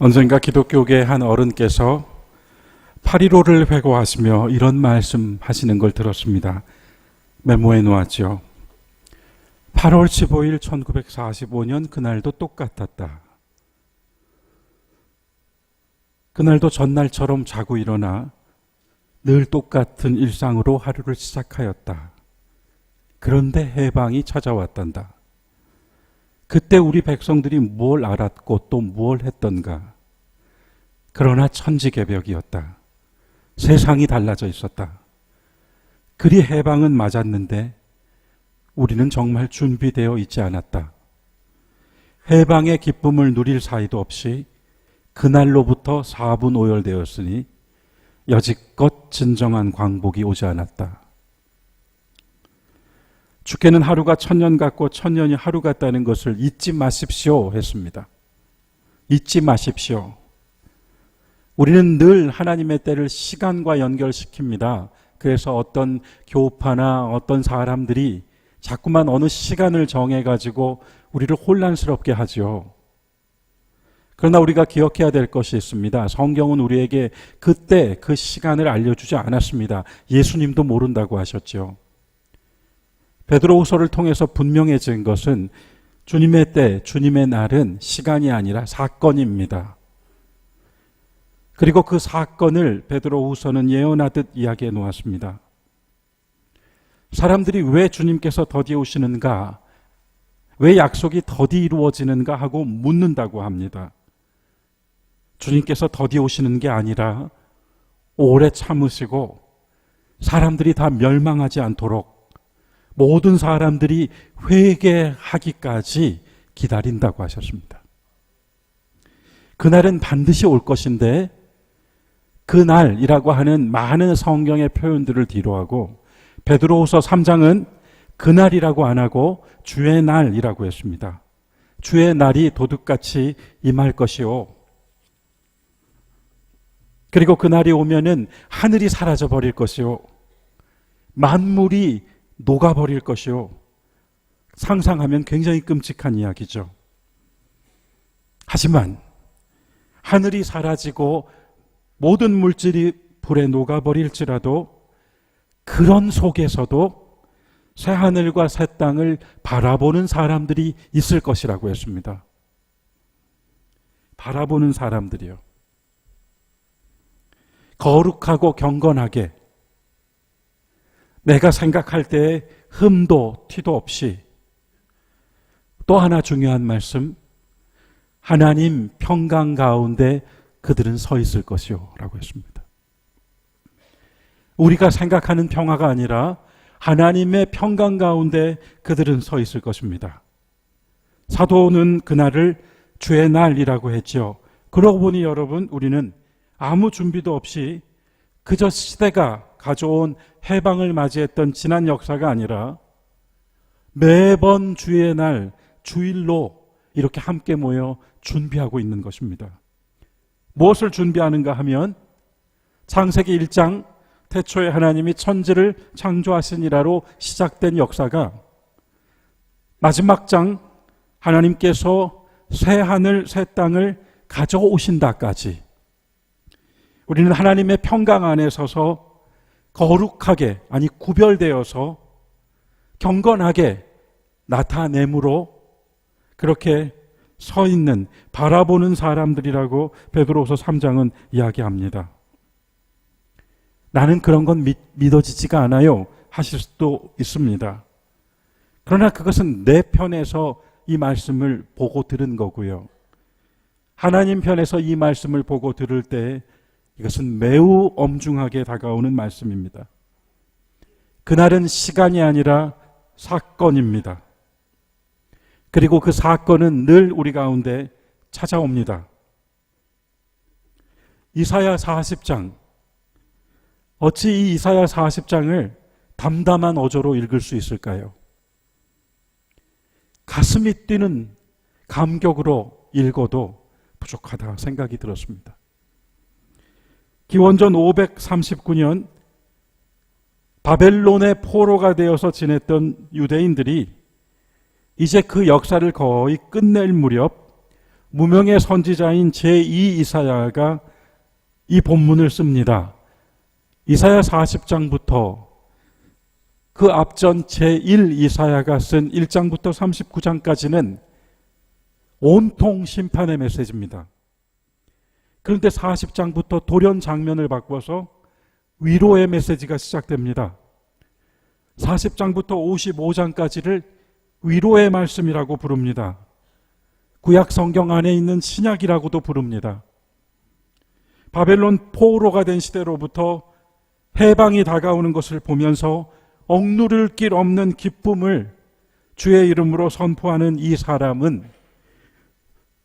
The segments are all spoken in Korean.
언젠가 기독교계 한 어른께서 8.15를 회고하시며 이런 말씀 하시는 걸 들었습니다. 메모해 놓았죠. 8월 15일 1945년 그날도 똑같았다. 그날도 전날처럼 자고 일어나 늘 똑같은 일상으로 하루를 시작하였다. 그런데 해방이 찾아왔단다. 그때 우리 백성들이 뭘 알았고 또 뭘 했던가. 그러나 천지개벽이었다. 세상이 달라져 있었다. 그리 해방은 맞았는데 우리는 정말 준비되어 있지 않았다. 해방의 기쁨을 누릴 사이도 없이 그날로부터 4분 오열되었으니 여지껏 진정한 광복이 오지 않았다. 주께는 하루가 천년 같고 천년이 하루 같다는 것을 잊지 마십시오 했습니다. 잊지 마십시오. 우리는 늘 하나님의 때를 시간과 연결시킵니다. 그래서 어떤 교파나 어떤 사람들이 자꾸만 어느 시간을 정해가지고 우리를 혼란스럽게 하죠. 그러나 우리가 기억해야 될 것이 있습니다. 성경은 우리에게 그때 그 시간을 알려주지 않았습니다. 예수님도 모른다고 하셨죠. 베드로후서를 통해서 분명해진 것은 주님의 때, 주님의 날은 시간이 아니라 사건입니다. 그리고 그 사건을 베드로후서는 예언하듯 이야기해 놓았습니다. 사람들이 왜 주님께서 더디 오시는가, 왜 약속이 더디 이루어지는가 하고 묻는다고 합니다. 주님께서 더디 오시는 게 아니라 오래 참으시고 사람들이 다 멸망하지 않도록 모든 사람들이 회개하기까지 기다린다고 하셨습니다. 그날은 반드시 올 것인데 그날이라고 하는 많은 성경의 표현들을 뒤로하고 베드로후서 3장은 그날이라고 안 하고 주의 날이라고 했습니다. 주의 날이 도둑같이 임할 것이요. 그리고 그날이 오면은 하늘이 사라져 버릴 것이요. 만물이 녹아버릴 것이요. 상상하면 굉장히 끔찍한 이야기죠. 하지만 하늘이 사라지고 모든 물질이 불에 녹아버릴지라도 그런 속에서도 새하늘과 새 땅을 바라보는 사람들이 있을 것이라고 했습니다. 바라보는 사람들이요. 거룩하고 경건하게 내가 생각할 때에 흠도 티도 없이. 또 하나 중요한 말씀, 하나님 평강 가운데 그들은 서 있을 것이요 라고 했습니다. 우리가 생각하는 평화가 아니라 하나님의 평강 가운데 그들은 서 있을 것입니다. 사도는 그날을 주의 날이라고 했죠. 그러고 보니 여러분, 우리는 아무 준비도 없이 그저 시대가 가져온 해방을 맞이했던 지난 역사가 아니라 매번 주의 날, 주일로 이렇게 함께 모여 준비하고 있는 것입니다. 무엇을 준비하는가 하면 창세기 1장 태초에 하나님이 천지를 창조하시니라로 시작된 역사가 마지막 장 하나님께서 새 하늘 새 땅을 가져오신다까지 우리는 하나님의 평강 안에 서서 거룩하게, 아니 구별되어서 경건하게 나타내므로 그렇게 서 있는, 바라보는 사람들이라고 베드로후서 3장은 이야기합니다. 나는 그런 건 믿어지지가 않아요 하실 수도 있습니다. 그러나 그것은 내 편에서 이 말씀을 보고 들은 거고요. 하나님 편에서 이 말씀을 보고 들을 때 이것은 매우 엄중하게 다가오는 말씀입니다. 그날은 시간이 아니라 사건입니다. 그리고 그 사건은 늘 우리 가운데 찾아옵니다. 이사야 40장. 어찌 이 이사야 40장을 담담한 어조로 읽을 수 있을까요? 가슴이 뛰는 감격으로 읽어도 부족하다 생각이 들었습니다. 기원전 539년 바벨론의 포로가 되어서 지냈던 유대인들이 이제 그 역사를 거의 끝낼 무렵 무명의 선지자인 제2 이사야가 이 본문을 씁니다. 이사야 40장부터 그 앞전 제1 이사야가 쓴 1장부터 39장까지는 온통 심판의 메시지입니다. 그런데 40장부터 돌연 장면을 바꿔서 위로의 메시지가 시작됩니다. 40장부터 55장까지를 위로의 말씀이라고 부릅니다. 구약 성경 안에 있는 신약이라고도 부릅니다. 바벨론 포로가 된 시대로부터 해방이 다가오는 것을 보면서 억누를 길 없는 기쁨을 주의 이름으로 선포하는 이 사람은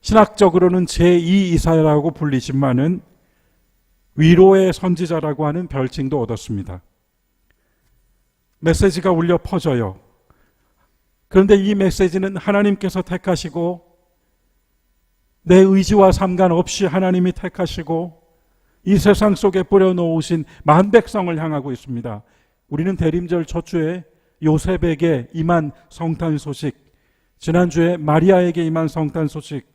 신학적으로는 제2 이사야라고 불리지만은 위로의 선지자라고 하는 별칭도 얻었습니다. 메시지가 울려 퍼져요. 그런데 이 메시지는 하나님께서 택하시고 내 의지와 상관없이 하나님이 택하시고 이 세상 속에 뿌려놓으신 만백성을 향하고 있습니다. 우리는 대림절 첫 주에 요셉에게 임한 성탄 소식, 지난주에 마리아에게 임한 성탄 소식,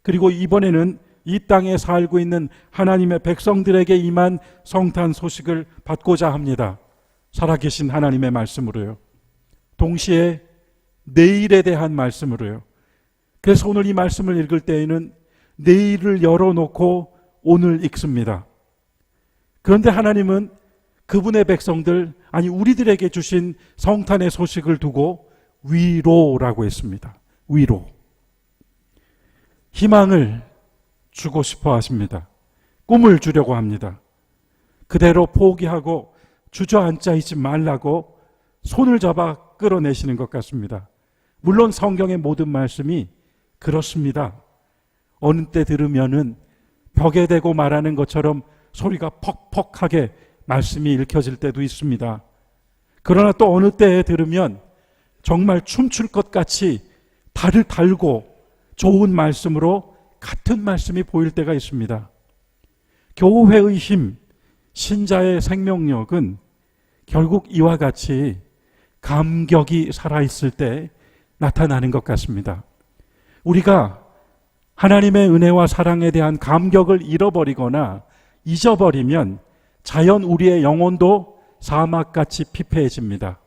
그리고 이번에는 이 땅에 살고 있는 하나님의 백성들에게 임한 성탄 소식을 받고자 합니다. 살아계신 하나님의 말씀으로요. 동시에 내일에 대한 말씀으로요. 그래서 오늘 이 말씀을 읽을 때에는 내일을 열어놓고 오늘 읽습니다. 그런데 하나님은 그분의 백성들, 아니 우리들에게 주신 성탄의 소식을 두고 위로라고 했습니다. 위로. 희망을 주고 싶어 하십니다. 꿈을 주려고 합니다. 그대로 포기하고 주저앉아 있지 말라고 손을 잡아 끌어내시는 것 같습니다. 물론 성경의 모든 말씀이 그렇습니다. 어느 때 들으면은 벽에 대고 말하는 것처럼 소리가 퍽퍽하게 말씀이 읽혀질 때도 있습니다. 그러나 또 어느 때에 들으면 정말 춤출 것 같이 달을 달고 좋은 말씀으로 같은 말씀이 보일 때가 있습니다. 교회의 힘, 신자의 생명력은 결국 이와 같이 감격이 살아있을 때 나타나는 것 같습니다. 우리가 하나님의 은혜와 사랑에 대한 감격을 잃어버리거나 잊어버리면 자연 우리의 영혼도 사막같이 피폐해집니다.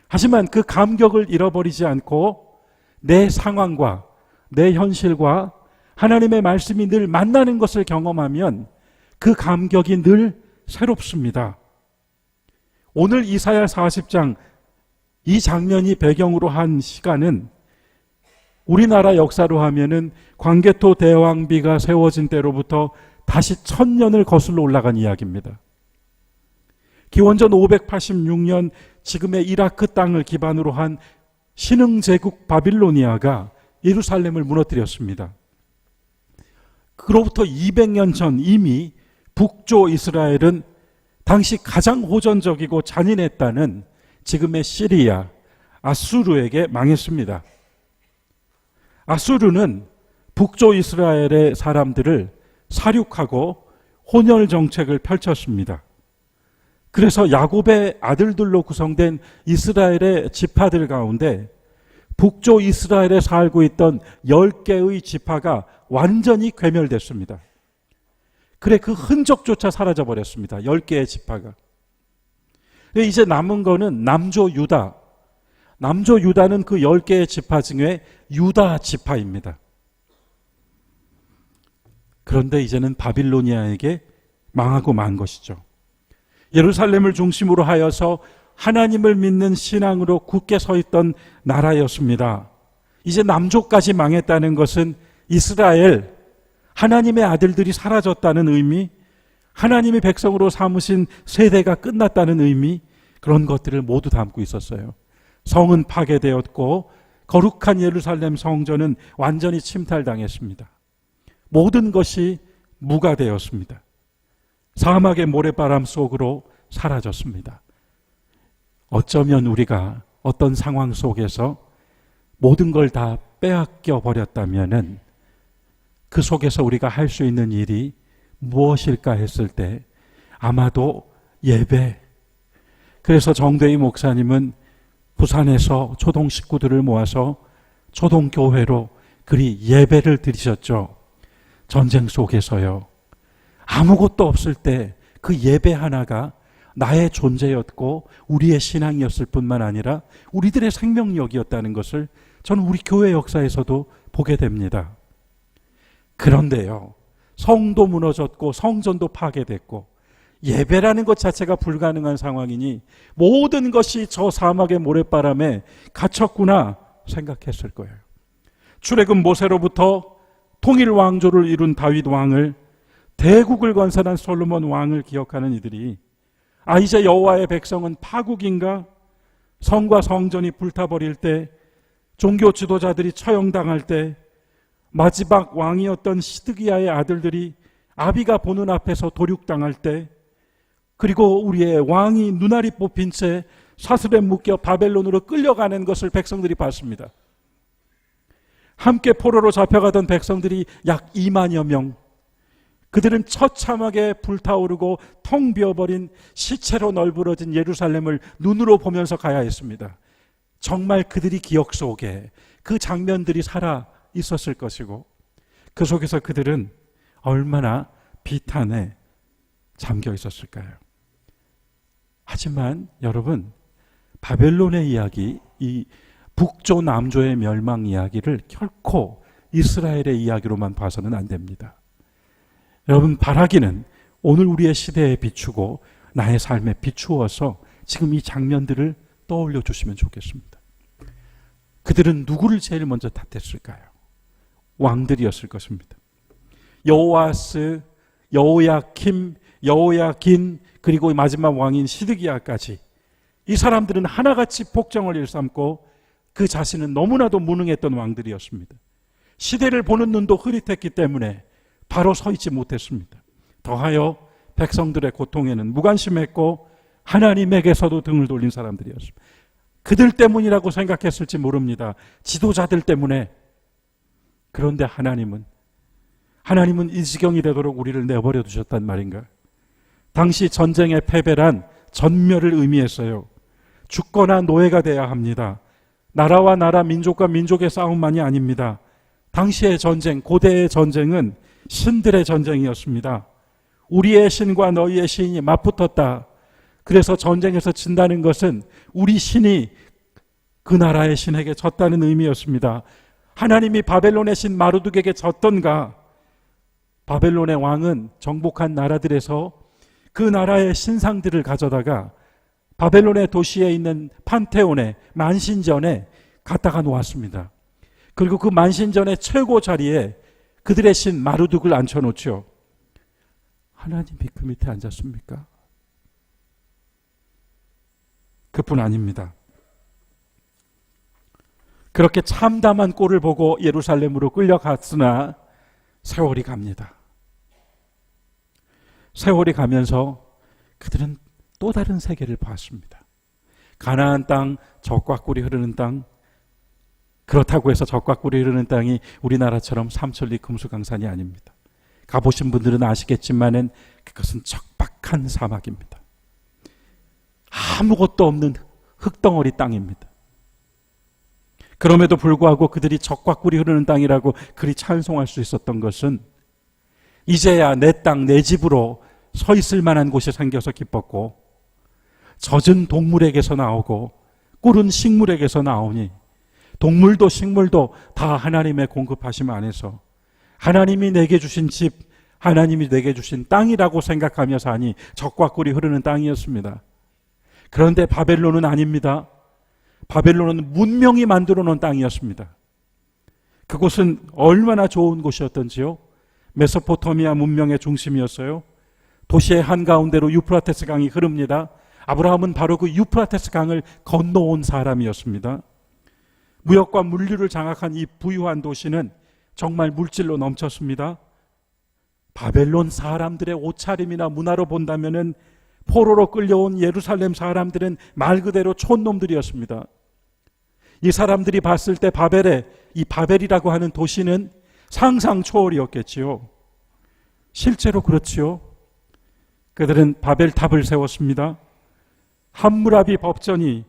하지만 그 감격을 잃어버리지 않고 내 상황과 내 현실과 하나님의 말씀이 늘 만나는 것을 경험하면 그 감격이 늘 새롭습니다. 오늘 이사야 40장 이 장면이 배경으로 한 시간은 우리나라 역사로 하면은 광개토 대왕비가 세워진 때로부터 다시 1000년을 거슬러 올라간 이야기입니다. 기원전 586년 지금의 이라크 땅을 기반으로 한 신흥제국 바빌로니아가 예루살렘을 무너뜨렸습니다. 그로부터 200년 전 이미 북조 이스라엘은 당시 가장 호전적이고 잔인했다는 지금의 시리아, 아수르에게 망했습니다. 아수르는 북조 이스라엘의 사람들을 살육하고 혼혈 정책을 펼쳤습니다. 그래서 야곱의 아들들로 구성된 이스라엘의 지파들 가운데 북조 이스라엘에 살고 있던 10개의 지파가 완전히 괴멸됐습니다. 그래 그 흔적조차 사라져버렸습니다. 10개의 지파가. 이제 남은 거는 남조 유다. 남조 유다는 그 10개의 지파 중에 유다 지파입니다. 그런데 이제는 바빌로니아에게 망하고 만 것이죠. 예루살렘을 중심으로 하여서 하나님을 믿는 신앙으로 굳게 서 있던 나라였습니다. 이제 남조까지 망했다는 것은 이스라엘, 하나님의 아들들이 사라졌다는 의미, 하나님이 백성으로 삼으신 세대가 끝났다는 의미, 그런 것들을 모두 담고 있었어요. 성은 파괴되었고 거룩한 예루살렘 성전은 완전히 침탈당했습니다. 모든 것이 무가 되었습니다. 사막의 모래바람 속으로 사라졌습니다. 어쩌면 우리가 어떤 상황 속에서 모든 걸 다 빼앗겨 버렸다면은 그 속에서 우리가 할 수 있는 일이 무엇일까 했을 때 아마도 예배. 그래서 정대희 목사님은 부산에서 초동 식구들을 모아서 초동교회로 그리 예배를 드리셨죠. 전쟁 속에서요. 아무것도 없을 때 그 예배 하나가 나의 존재였고 우리의 신앙이었을 뿐만 아니라 우리들의 생명력이었다는 것을 저는 우리 교회 역사에서도 보게 됩니다. 그런데요, 성도 무너졌고 성전도 파괴됐고 예배라는 것 자체가 불가능한 상황이니 모든 것이 저 사막의 모래바람에 갇혔구나 생각했을 거예요. 출애굽 모세로부터 통일 왕조를 이룬 다윗 왕을, 대국을 건설한 솔로몬 왕을 기억하는 이들이 이제 여호와의 백성은 파국인가? 성과 성전이 불타버릴 때, 종교 지도자들이 처형당할 때, 마지막 왕이었던 시드기야의 아들들이 아비가 보는 앞에서 도륙당할 때, 그리고 우리의 왕이 눈알이 뽑힌 채 사슬에 묶여 바벨론으로 끌려가는 것을 백성들이 봤습니다. 함께 포로로 잡혀가던 백성들이 약 2만여 명, 그들은 처참하게 불타오르고 텅 비어버린 시체로 널브러진 예루살렘을 눈으로 보면서 가야 했습니다. 정말 그들이 기억 속에 그 장면들이 살아 있었을 것이고 그 속에서 그들은 얼마나 비탄에 잠겨 있었을까요? 하지만 여러분, 바벨론의 이야기, 이 북조 남조의 멸망 이야기를 결코 이스라엘의 이야기로만 봐서는 안 됩니다. 여러분, 바라기는 오늘 우리의 시대에 비추고 나의 삶에 비추어서 지금 이 장면들을 떠올려 주시면 좋겠습니다. 그들은 누구를 제일 먼저 탓했을까요? 왕들이었을 것입니다. 여호아스, 여호야킴, 여호야긴, 그리고 마지막 왕인 시드기야까지 이 사람들은 하나같이 복정을 일삼고 그 자신은 너무나도 무능했던 왕들이었습니다. 시대를 보는 눈도 흐릿했기 때문에 바로 서 있지 못했습니다. 더하여 백성들의 고통에는 무관심했고 하나님에게서도 등을 돌린 사람들이었습니다. 그들 때문이라고 생각했을지 모릅니다. 지도자들 때문에. 그런데 하나님은 이 지경이 되도록 우리를 내버려 두셨단 말인가? 당시 전쟁의 패배란 전멸을 의미했어요. 죽거나 노예가 돼야 합니다. 나라와 나라, 민족과 민족의 싸움만이 아닙니다. 당시의 전쟁, 고대의 전쟁은 신들의 전쟁이었습니다. 우리의 신과 너희의 신이 맞붙었다. 그래서 전쟁에서 진다는 것은 우리 신이 그 나라의 신에게 졌다는 의미였습니다. 하나님이 바벨론의 신 마르둑에게 졌던가? 바벨론의 왕은 정복한 나라들에서 그 나라의 신상들을 가져다가 바벨론의 도시에 있는 판테온에, 만신전에 갖다가 놓았습니다. 그리고 그 만신전의 최고 자리에 그들의 신 마르둑을 앉혀놓죠. 하나님이 그 밑에 앉았습니까? 그뿐 아닙니다. 그렇게 참담한 꼴을 보고 예루살렘으로 끌려갔으나 세월이 갑니다. 세월이 가면서 그들은 또 다른 세계를 봤습니다. 가나안 땅, 젖과 꿀이 흐르는 땅. 그렇다고 해서 젖과 꿀이 흐르는 땅이 우리나라처럼 삼천리 금수강산이 아닙니다. 가보신 분들은 아시겠지만은 그것은 척박한 사막입니다. 아무것도 없는 흙덩어리 땅입니다. 그럼에도 불구하고 그들이 젖과 꿀이 흐르는 땅이라고 그리 찬송할 수 있었던 것은 이제야 내 땅, 내 집으로 서 있을 만한 곳이 생겨서 기뻤고, 젖은 동물에게서 나오고 꿀은 식물에게서 나오니 동물도 식물도 다 하나님의 공급하심 안에서 하나님이 내게 주신 집, 하나님이 내게 주신 땅이라고 생각하며 사니 젖과 꿀이 흐르는 땅이었습니다. 그런데 바벨론은 아닙니다. 바벨론은 문명이 만들어 놓은 땅이었습니다. 그곳은 얼마나 좋은 곳이었던지요. 메소포타미아 문명의 중심이었어요. 도시의 한가운데로 유프라테스 강이 흐릅니다. 아브라함은 바로 그 유프라테스 강을 건너온 사람이었습니다. 무역과 물류를 장악한 이 부유한 도시는 정말 물질로 넘쳤습니다. 바벨론 사람들의 옷차림이나 문화로 본다면은 포로로 끌려온 예루살렘 사람들은 말 그대로 촌놈들이었습니다. 이 사람들이 봤을 때 이 바벨이라고 하는 도시는 상상 초월이었겠지요. 실제로 그렇지요. 그들은 바벨탑을 세웠습니다. 함무라비 법전이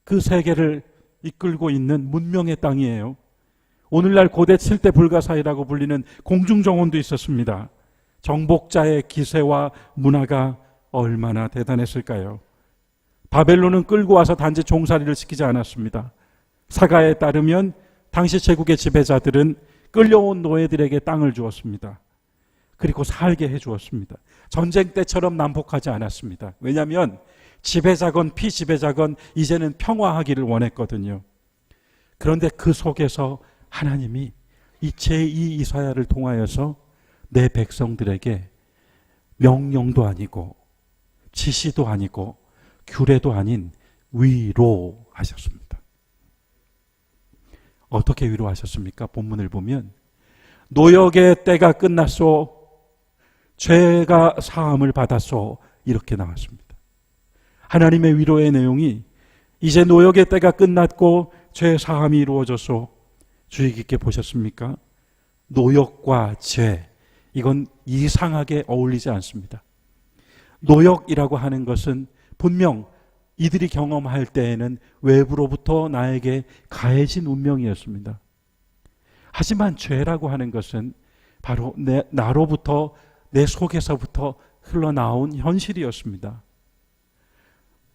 그 세계를 이끌고 있는 문명의 땅이에요. 오늘날 고대 7대 불가사의라고 불리는 공중정원도 있었습니다. 정복자의 기세와 문화가 얼마나 대단했을까요? 바벨론은 끌고 와서 단지 종살이를 시키지 않았습니다. 사가에 따르면 당시 제국의 지배자들은 끌려온 노예들에게 땅을 주었습니다. 그리고 살게 해주었습니다. 전쟁 때처럼 난폭하지 않았습니다. 왜냐하면 지배자건 피지배자건 이제는 평화하기를 원했거든요. 그런데 그 속에서 하나님이 이 제2 이사야를 통하여서 내 백성들에게 명령도 아니고 지시도 아니고 규례도 아닌 위로하셨습니다. 어떻게 위로하셨습니까? 본문을 보면 노역의 때가 끝났소, 죄가 사함을 받았소, 이렇게 나왔습니다. 하나님의 위로의 내용이 이제 노역의 때가 끝났고 죄 사함이 이루어졌소. 주의 깊게 보셨습니까? 노역과 죄, 이건 이상하게 어울리지 않습니다. 노역이라고 하는 것은 분명 이들이 경험할 때에는 외부로부터 나에게 가해진 운명이었습니다. 하지만 죄라고 하는 것은 바로 나로부터, 내 속에서부터 흘러나온 현실이었습니다.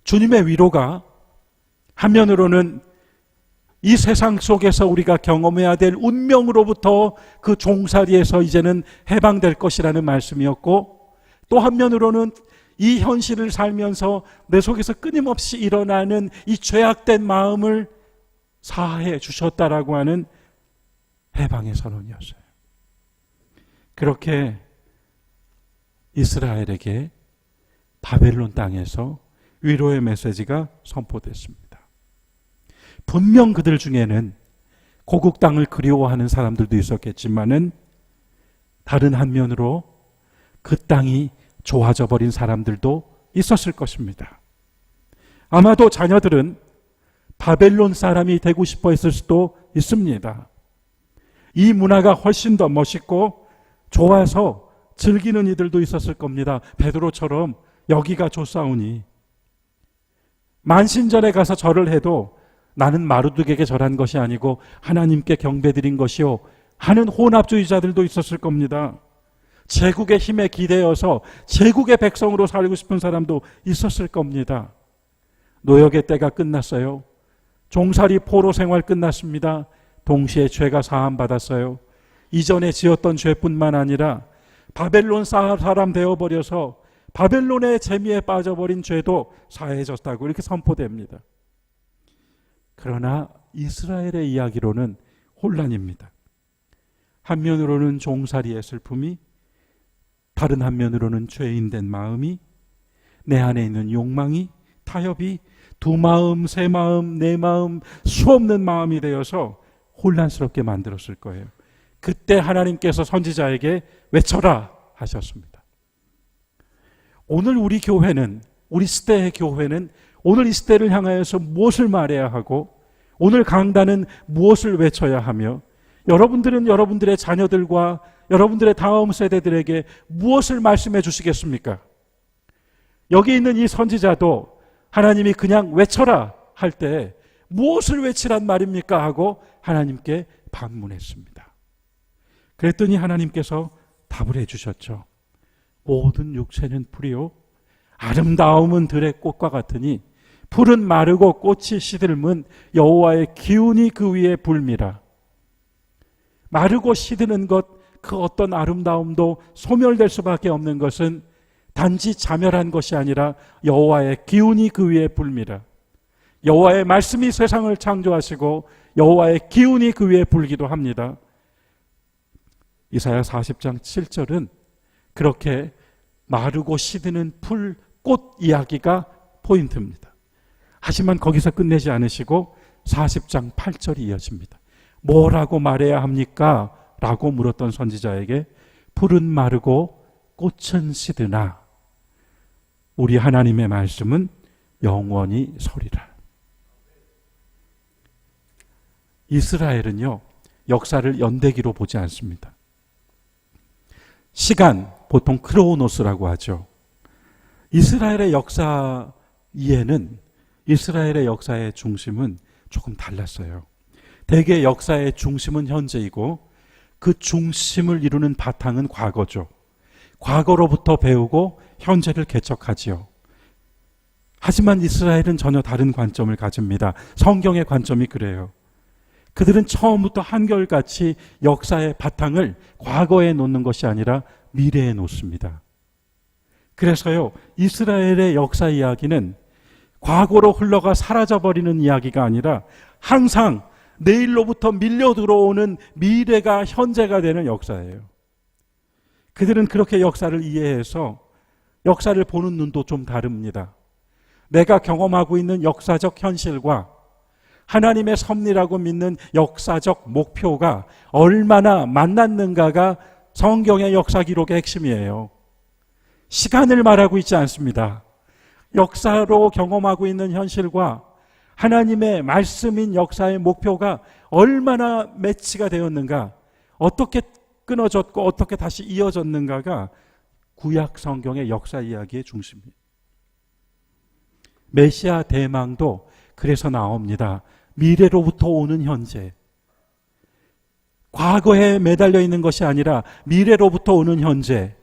주님의 위로가 한면으로는 이 세상 속에서 우리가 경험해야 될 운명으로부터 그 종살이에서 이제는 해방될 것이라는 말씀이었고, 또 한면으로는 이 현실을 살면서 내 속에서 끊임없이 일어나는 이 죄악된 마음을 사해 주셨다라고 하는 해방의 선언이었어요. 그렇게 이스라엘에게 바벨론 땅에서 위로의 메시지가 선포됐습니다. 분명 그들 중에는 고국 땅을 그리워하는 사람들도 있었겠지만은 다른 한면으로 그 땅이 좋아져 버린 사람들도 있었을 것입니다. 아마도 자녀들은 바벨론 사람이 되고 싶어 했을 수도 있습니다. 이 문화가 훨씬 더 멋있고 좋아서 즐기는 이들도 있었을 겁니다. 베드로처럼 여기가 좋사오니, 만신전에 가서 절을 해도 나는 마르둑에게 절한 것이 아니고 하나님께 경배드린 것이요 하는 혼합주의자들도 있었을 겁니다. 제국의 힘에 기대어서 제국의 백성으로 살고 싶은 사람도 있었을 겁니다. 노역의 때가 끝났어요. 종살이 포로 생활 끝났습니다. 동시에 죄가 사함 받았어요. 이전에 지었던 죄뿐만 아니라 바벨론 사람 되어버려서 바벨론의 재미에 빠져버린 죄도 사해졌다고 이렇게 선포됩니다. 그러나 이스라엘의 이야기로는 혼란입니다. 한면으로는 종살이의 슬픔이, 다른 한면으로는 죄인된 마음이, 내 안에 있는 욕망이, 타협이 두 마음, 세 마음, 네 마음, 수없는 마음이 되어서 혼란스럽게 만들었을 거예요. 그때 하나님께서 선지자에게 외쳐라 하셨습니다. 오늘 우리 교회는, 우리 시대의 교회는 오늘 이 시대를 향하여서 무엇을 말해야 하고 오늘 강단은 무엇을 외쳐야 하며 여러분들은 여러분들의 자녀들과 여러분들의 다음 세대들에게 무엇을 말씀해 주시겠습니까? 여기 있는 이 선지자도 하나님이 그냥 외쳐라 할 때 무엇을 외치란 말입니까? 하고 하나님께 반문했습니다. 그랬더니 하나님께서 답을 해주셨죠. 모든 육체는 풀이요 아름다움은 들의 꽃과 같으니 풀은 마르고 꽃이 시들면 여호와의 기운이 그 위에 불미라. 마르고 시드는 것, 그 어떤 아름다움도 소멸될 수밖에 없는 것은 단지 자멸한 것이 아니라 여호와의 기운이 그 위에 불미라. 여호와의 말씀이 세상을 창조하시고 여호와의 기운이 그 위에 불기도 합니다. 이사야 40장 7절은 그렇게 마르고 시드는 풀, 꽃 이야기가 포인트입니다. 하지만 거기서 끝내지 않으시고 40장 8절이 이어집니다. 뭐라고 말해야 합니까? 라고 물었던 선지자에게 풀은 마르고 꽃은 시드나 우리 하나님의 말씀은 영원히 서리라. 이스라엘은요, 역사를 연대기로 보지 않습니다. 시간, 보통 크로노스라고 하죠. 이스라엘의 역사 이해는, 이스라엘의 역사의 중심은 조금 달랐어요. 대개 역사의 중심은 현재이고 그 중심을 이루는 바탕은 과거죠. 과거로부터 배우고 현재를 개척하지요. 하지만 이스라엘은 전혀 다른 관점을 가집니다. 성경의 관점이 그래요. 그들은 처음부터 한결같이 역사의 바탕을 과거에 놓는 것이 아니라 미래에 놓습니다. 그래서요, 이스라엘의 역사 이야기는 과거로 흘러가 사라져버리는 이야기가 아니라 항상 내일로부터 밀려 들어오는 미래가 현재가 되는 역사예요. 그들은 그렇게 역사를 이해해서 역사를 보는 눈도 좀 다릅니다. 내가 경험하고 있는 역사적 현실과 하나님의 섭리라고 믿는 역사적 목표가 얼마나 만났는가가 성경의 역사 기록의 핵심이에요. 시간을 말하고 있지 않습니다. 역사로 경험하고 있는 현실과 하나님의 말씀인 역사의 목표가 얼마나 매치가 되었는가, 어떻게 끊어졌고 어떻게 다시 이어졌는가가 구약 성경의 역사 이야기의 중심입니다. 메시아 대망도 그래서 나옵니다. 미래로부터 오는 현재. 과거에 매달려 있는 것이 아니라 미래로부터 오는 현재.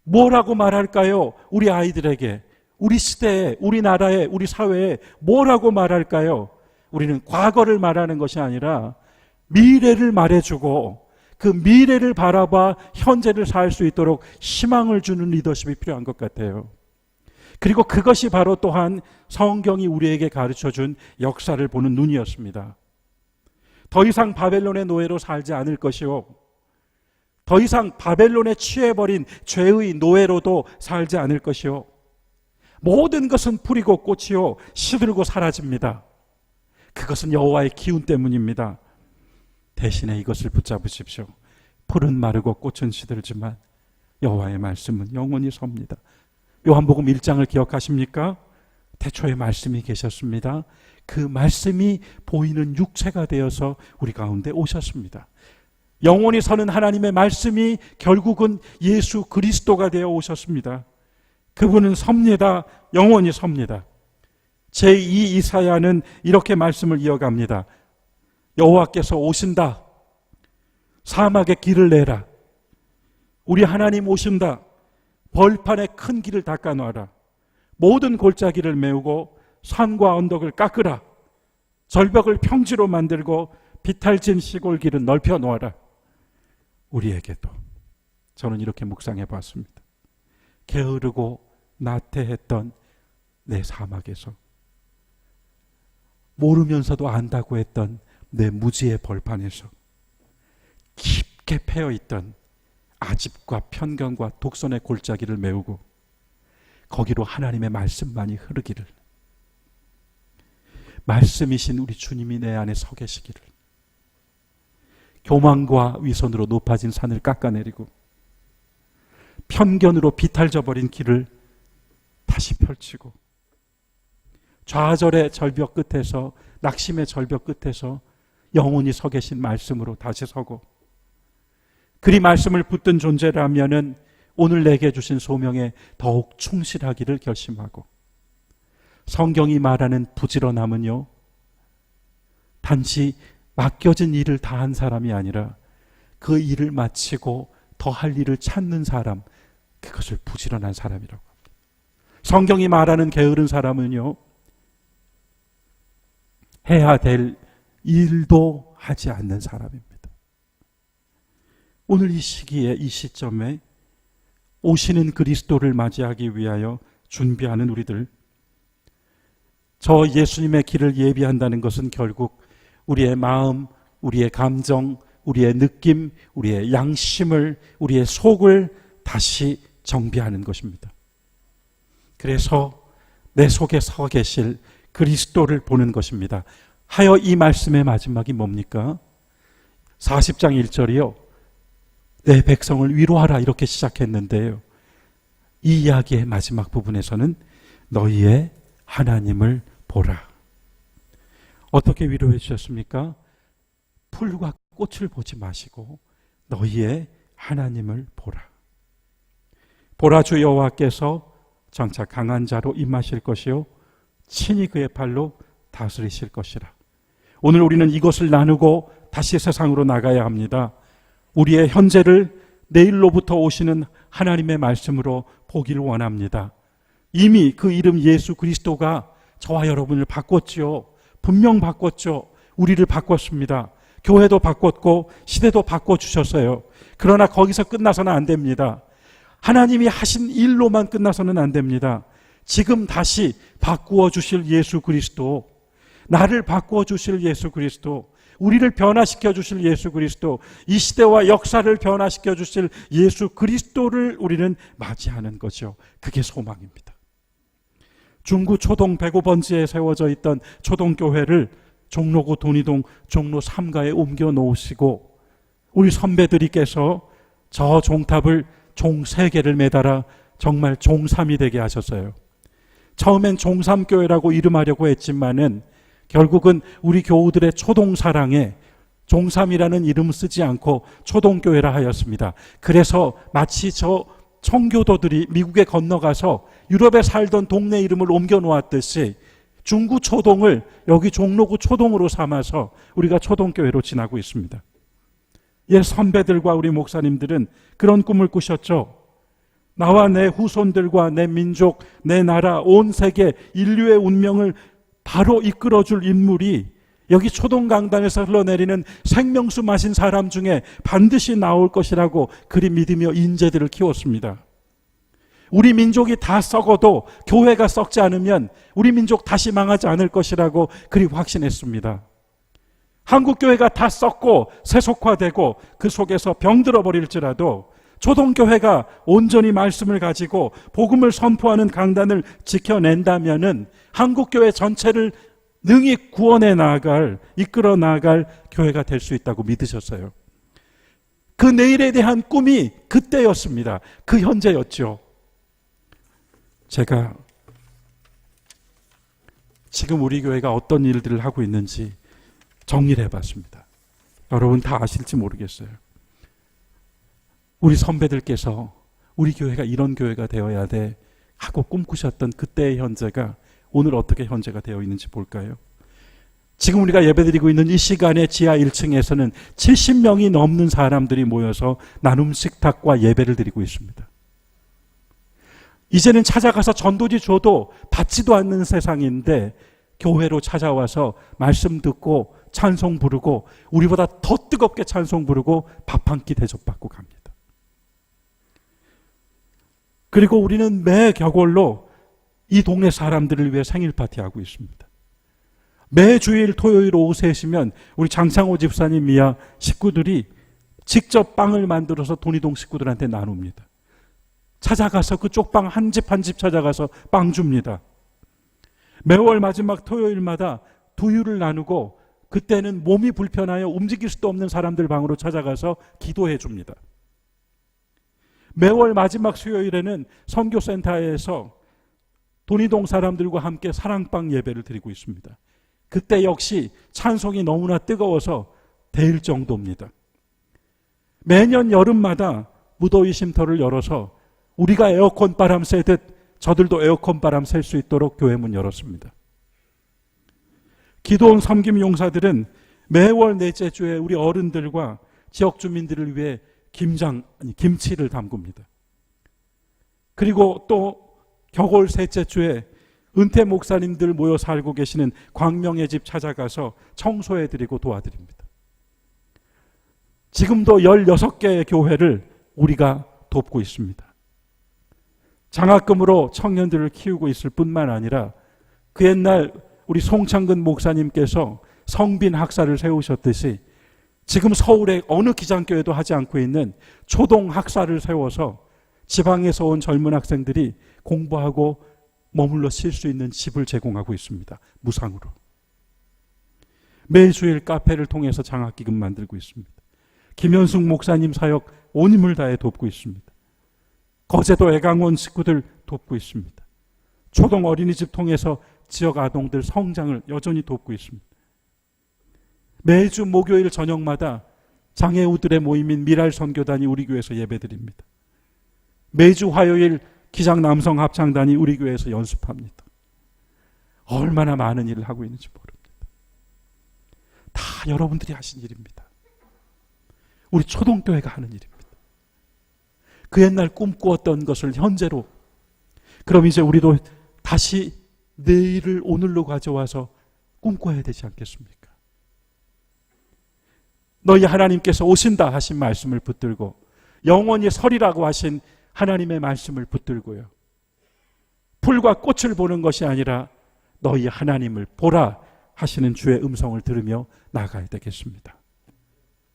뭐라고 말할까요? 우리 아이들에게, 우리 시대에, 우리 나라에, 우리 사회에 뭐라고 말할까요? 우리는 과거를 말하는 것이 아니라 미래를 말해주고 그 미래를 바라봐 현재를 살 수 있도록 희망을 주는 리더십이 필요한 것 같아요. 그리고 그것이 바로 또한 성경이 우리에게 가르쳐준 역사를 보는 눈이었습니다. 더 이상 바벨론의 노예로 살지 않을 것이요, 더 이상 바벨론에 취해버린 죄의 노예로도 살지 않을 것이요, 모든 것은 풀이고 꽃이요 시들고 사라집니다. 그것은 여호와의 기운 때문입니다. 대신에 이것을 붙잡으십시오. 풀은 마르고 꽃은 시들지만 여호와의 말씀은 영원히 섭니다. 요한복음 1장을 기억하십니까? 태초에 말씀이 계셨습니다. 그 말씀이 보이는 육체가 되어서 우리 가운데 오셨습니다. 영원히 서는 하나님의 말씀이 결국은 예수 그리스도가 되어 오셨습니다. 그분은 섭니다. 영원히 섭니다. 제2 이사야는 이렇게 말씀을 이어갑니다. 여호와께서 오신다. 사막에 길을 내라. 우리 하나님 오신다. 벌판에 큰 길을 닦아놔라. 모든 골짜기를 메우고 산과 언덕을 깎으라. 절벽을 평지로 만들고 비탈진 시골길은 넓혀 놓아라. 우리에게도, 저는 이렇게 묵상해 봤습니다. 게으르고 나태했던 내 사막에서, 모르면서도 안다고 했던 내 무지의 벌판에서, 깊게 패여있던 아집과 편견과 독선의 골짜기를 메우고 거기로 하나님의 말씀만이 흐르기를, 말씀이신 우리 주님이 내 안에 서 계시기를, 교만과 위선으로 높아진 산을 깎아내리고 편견으로 비탈져 버린 길을 다시 펼치고 좌절의 절벽 끝에서, 낙심의 절벽 끝에서 영원히 서 계신 말씀으로 다시 서고, 그리 말씀을 붙든 존재라면은 오늘 내게 주신 소명에 더욱 충실하기를 결심하고, 성경이 말하는 부지런함은요, 단지 맡겨진 일을 다 한 사람이 아니라 그 일을 마치고 더 할 일을 찾는 사람, 그것을 부지런한 사람이라고 합니다. 성경이 말하는 게으른 사람은요, 해야 될 일도 하지 않는 사람입니다. 오늘 이 시기에, 이 시점에 오시는 그리스도를 맞이하기 위하여 준비하는 우리들, 저 예수님의 길을 예비한다는 것은 결국 우리의 마음, 우리의 감정, 우리의 느낌, 우리의 양심을, 우리의 속을 다시 정비하는 것입니다. 그래서 내 속에 서 계실 그리스도를 보는 것입니다. 하여 이 말씀의 마지막이 뭡니까? 40장 1절이요. 내 백성을 위로하라, 이렇게 시작했는데요. 이 이야기의 마지막 부분에서는 너희의 하나님을 보라. 어떻게 위로해 주셨습니까? 풀과 꽃을 보지 마시고 너희의 하나님을 보라. 보라, 주 여호와께서 장차 강한 자로 임하실 것이요 친히 그의 팔로 다스리실 것이라. 오늘 우리는 이것을 나누고 다시 세상으로 나가야 합니다. 우리의 현재를 내일로부터 오시는 하나님의 말씀으로 보기를 원합니다. 이미 그 이름 예수 그리스도가 저와 여러분을 바꿨지요. 분명 바꿨죠. 우리를 바꿨습니다. 교회도 바꿨고 시대도 바꿔주셨어요. 그러나 거기서 끝나서는 안 됩니다. 하나님이 하신 일로만 끝나서는 안 됩니다. 지금 다시 바꾸어 주실 예수 그리스도, 나를 바꾸어 주실 예수 그리스도, 우리를 변화시켜 주실 예수 그리스도, 이 시대와 역사를 변화시켜 주실 예수 그리스도를 우리는 맞이하는 거죠. 그게 소망입니다. 중구 초동 105번지에 세워져 있던 초동교회를 종로구 돈이동 종로 3가에 옮겨 놓으시고 우리 선배들이께서 저 종탑을 종 3개를 매달아 정말 종3이 되게 하셨어요. 처음엔 종3교회라고 이름하려고 했지만은 결국은 우리 교우들의 초동사랑에 종3이라는 이름을 쓰지 않고 초동교회라 하였습니다. 그래서 마치 저 청교도들이 미국에 건너가서 유럽에 살던 동네 이름을 옮겨 놓았듯이 중구 초동을 여기 종로구 초동으로 삼아서 우리가 초동교회로 지나고 있습니다. 옛 선배들과 우리 목사님들은 그런 꿈을 꾸셨죠. 나와 내 후손들과 내 민족, 내 나라, 온 세계 인류의 운명을 바로 이끌어줄 인물이 여기 초동강당에서 흘러내리는 생명수 마신 사람 중에 반드시 나올 것이라고 그리 믿으며 인재들을 키웠습니다. 우리 민족이 다 썩어도 교회가 썩지 않으면 우리 민족 다시 망하지 않을 것이라고 그리 확신했습니다. 한국교회가 다 썩고 세속화되고 그 속에서 병들어 버릴지라도 초동교회가 온전히 말씀을 가지고 복음을 선포하는 강단을 지켜낸다면은 한국교회 전체를 능히 구원해 나아갈, 이끌어 나아갈 교회가 될 수 있다고 믿으셨어요. 그 내일에 대한 꿈이 그때였습니다. 그 현재였죠. 제가 지금 우리 교회가 어떤 일들을 하고 있는지 정리를 해봤습니다. 여러분 다 아실지 모르겠어요. 우리 선배들께서 우리 교회가 이런 교회가 되어야 돼 하고 꿈꾸셨던 그때의 현재가 오늘 어떻게 현재가 되어 있는지 볼까요? 지금 우리가 예배드리고 있는 이 시간에 지하 1층에서는 70명이 넘는 사람들이 모여서 나눔 식탁과 예배를 드리고 있습니다. 이제는 찾아가서 전도지 줘도 받지도 않는 세상인데 교회로 찾아와서 말씀 듣고 찬송 부르고 우리보다 더 뜨겁게 찬송 부르고 밥 한 끼 대접받고 갑니다. 그리고 우리는 매 격월로 이 동네 사람들을 위해 생일 파티하고 있습니다. 매 주일 토요일 오후 3시면 우리 장창호 집사님 이하 식구들이 직접 빵을 만들어서 돈이동 식구들한테 나눕니다. 찾아가서 그쪽 빵 한 집 한 집 찾아가서 빵 줍니다. 매월 마지막 토요일마다 두유를 나누고 그때는 몸이 불편하여 움직일 수도 없는 사람들 방으로 찾아가서 기도해 줍니다. 매월 마지막 수요일에는 선교센터에서 돈이동 사람들과 함께 사랑방 예배를 드리고 있습니다. 그때 역시 찬송이 너무나 뜨거워서 데일 정도입니다. 매년 여름마다 무더위 쉼터를 열어서 우리가 에어컨 바람 쐬듯 저들도 에어컨 바람 쐴 수 있도록 교회 문 열었습니다. 기도원 섬김 용사들은 매월 넷째 주에 우리 어른들과 지역 주민들을 위해 김치를 담굽니다. 그리고 또 겨울 셋째 주에 은퇴 목사님들 모여 살고 계시는 광명의 집 찾아가서 청소해드리고 도와드립니다. 지금도 16개의 교회를 우리가 돕고 있습니다. 장학금으로 청년들을 키우고 있을 뿐만 아니라 그 옛날 우리 송창근 목사님께서 성빈 학사를 세우셨듯이 지금 서울의 어느 기장교회도 하지 않고 있는 초동 학사를 세워서 지방에서 온 젊은 학생들이 공부하고 머물러 쉴 수 있는 집을 제공하고 있습니다. 무상으로. 매주일 카페를 통해서 장학기금 만들고 있습니다. 김현숙 목사님 사역 온 힘을 다해 돕고 있습니다. 거제도 애강원 식구들 돕고 있습니다. 초동 어린이집 통해서 지역 아동들 성장을 여전히 돕고 있습니다. 매주 목요일 저녁마다 장애우들의 모임인 미랄선교단이 우리 교회에서 예배드립니다. 매주 화요일 기장 남성 합창단이 우리 교회에서 연습합니다. 얼마나 많은 일을 하고 있는지 모릅니다. 다 여러분들이 하신 일입니다. 우리 초동교회가 하는 일입니다. 그 옛날 꿈꾸었던 것을 현재로, 그럼 이제 우리도 다시 내일을 오늘로 가져와서 꿈꿔야 되지 않겠습니까? 너희 하나님께서 오신다 하신 말씀을 붙들고, 영원히 서리라고 하신 하나님의 말씀을 붙들고요, 풀과 꽃을 보는 것이 아니라 너희 하나님을 보라 하시는 주의 음성을 들으며 나아가야 되겠습니다.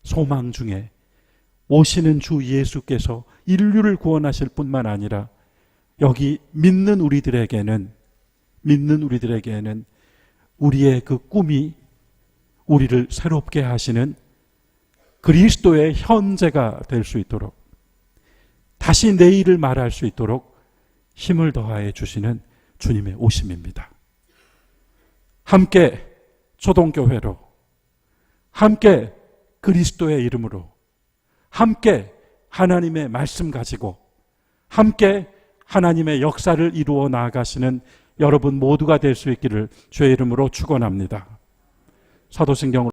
소망 중에 오시는 주 예수께서 인류를 구원하실 뿐만 아니라 여기 믿는 우리들에게는 우리의 그 꿈이 우리를 새롭게 하시는 그리스도의 현재가 될 수 있도록, 다시 내일을 말할 수 있도록 힘을 더하여 주시는 주님의 오심입니다. 함께 초동교회로, 함께 그리스도의 이름으로, 함께 하나님의 말씀 가지고, 함께 하나님의 역사를 이루어 나아가시는 여러분 모두가 될 수 있기를 주의 이름으로 축원합니다. 사도신경으로